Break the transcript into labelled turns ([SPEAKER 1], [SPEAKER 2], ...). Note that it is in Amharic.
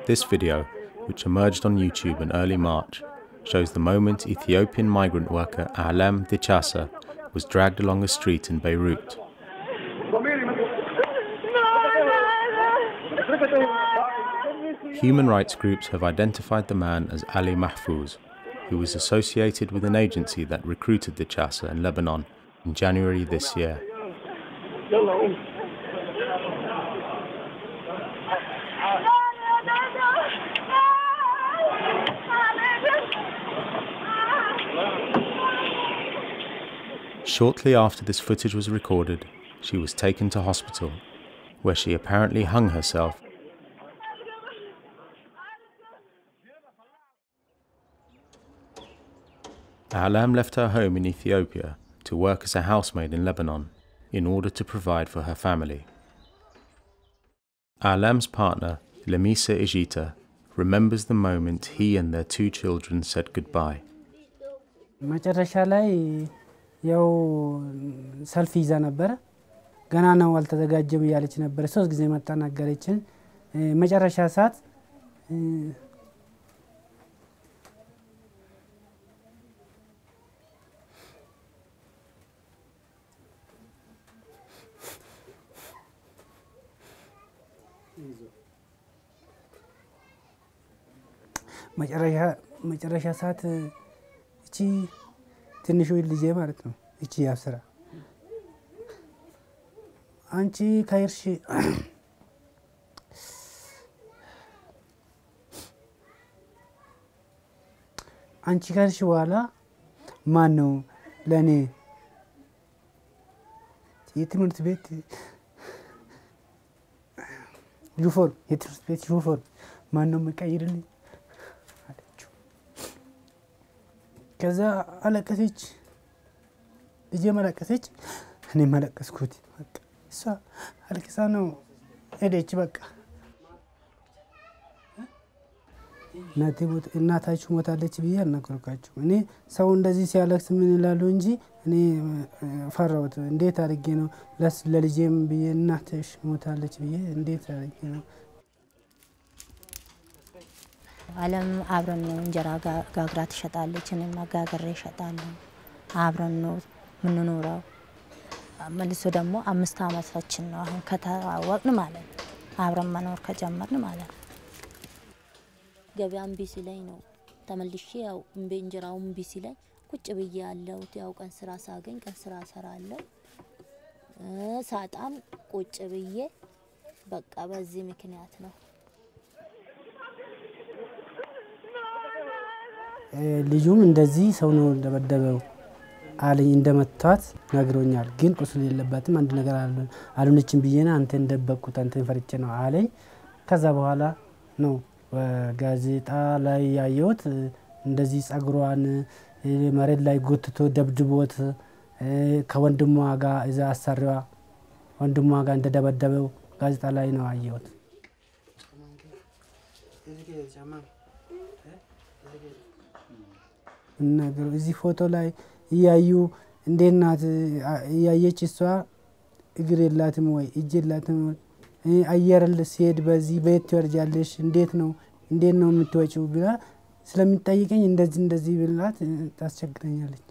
[SPEAKER 1] This video, which emerged on YouTube in early March, shows the moment Ethiopian migrant worker Alam Dichasa was dragged along a street in Beirut. Human rights groups have identified the man as Ali Mahfouz, who was associated with an agency that recruited Dichasa in Lebanon in January this year. Shortly after this footage was recorded, she was taken to hospital, where she apparently hung herself. Alam left her home in Ethiopia to work as a housemaid in Lebanon in order to provide for her family. Alam's partner, Lemisa Ejita, remembers the moment he and their 2 children said goodbye.
[SPEAKER 2] ያው ሰልፍ ይዛ ነበር ገና ነው አልተዘጋጀም ያለች ነበር 3 ጊዜ መጣ ነገረችን መጨረሻ ሰዓት መጨረሻ ሰዓት እቺ ትንሹ ልጄ ማለት ነው እቺ ያስራ አንቺ ካይርሽ አንቺ ካይርሽ በኋላ ማን ነው ለኔ የትምህርት ቤት ዩኒፎርም ማን ነው መቀየርልኝ ከዛ አለቀሰች ልጄ መለቀሰች እኔ መለቀስኩት በቃ እሷ አለቀሳ ነው ሄደች በቃ እናታችሁ ሞታለች ብዬ አልነገርኳቸው እኔ ሰው እንደዚህ ሲያለቅስ ምን ይላሉ እንጂ እኔ ፈራሁት እንዴት አድርጌ ነው ለልጄም ብዬ እናትሽ ሞታለች ብዬ እንዴት አድርጌ ነው
[SPEAKER 3] አለም አብረን ነው እንጀራ ጋግራ ትሸጣለች እኔም ማጋገሬ እሸጣለሁ አብረን ነው ምንኖረው መልሶ ደግሞ 5 አመታችን ነው አሁን ከተዋወቅን ማለት አብረን መኖር ከጀመርን ማለት ገበያም ቢሲ ላይ ነው ተመልሼ ያው እንጀራውም ቢሲ ላይ ቁጭ ብዬ ያለው ያው ቀን ስራ ሳገኝ ቀን ስራ ሰራለሁ ሳጣም ቁጭ ብዬ በቃ በዚህ ምክንያት ነው
[SPEAKER 2] ልጁም እንደዚህ ሰው ነው እንደበደበው አለኝ እንደመታት ነግሮኛል ግን ቁስል የለበትም አንድ ነገር አልሆነችም ብዬና አንተ እንደበቁት አንተ ፈርቼ ነው አለኝ ከዛ በኋላ ነው ጋዜጣ ላይ ያየሁት እንደዚህ ጸጉሯን መሬት ላይ ጎትቶ ደብድቦት ከወንድሟ ጋር እዛ አሰሪዋ ወንድሟ ጋር እንደደበደበው ጋዜጣ ላይ ነው ያየሁት ነገር እዚህ ፎቶ ላይ ያዩ እንደናት ያየች እሷ እግር የላትም ወይ እጅ የላትም አየርል ሲሄድ በዚህ ቤት ወርጃለሽ እንዴት ነው የምትወጪው ብላ ስለምትጠይቀኝ እንደዚህ ብላት ታስቸግረኛለች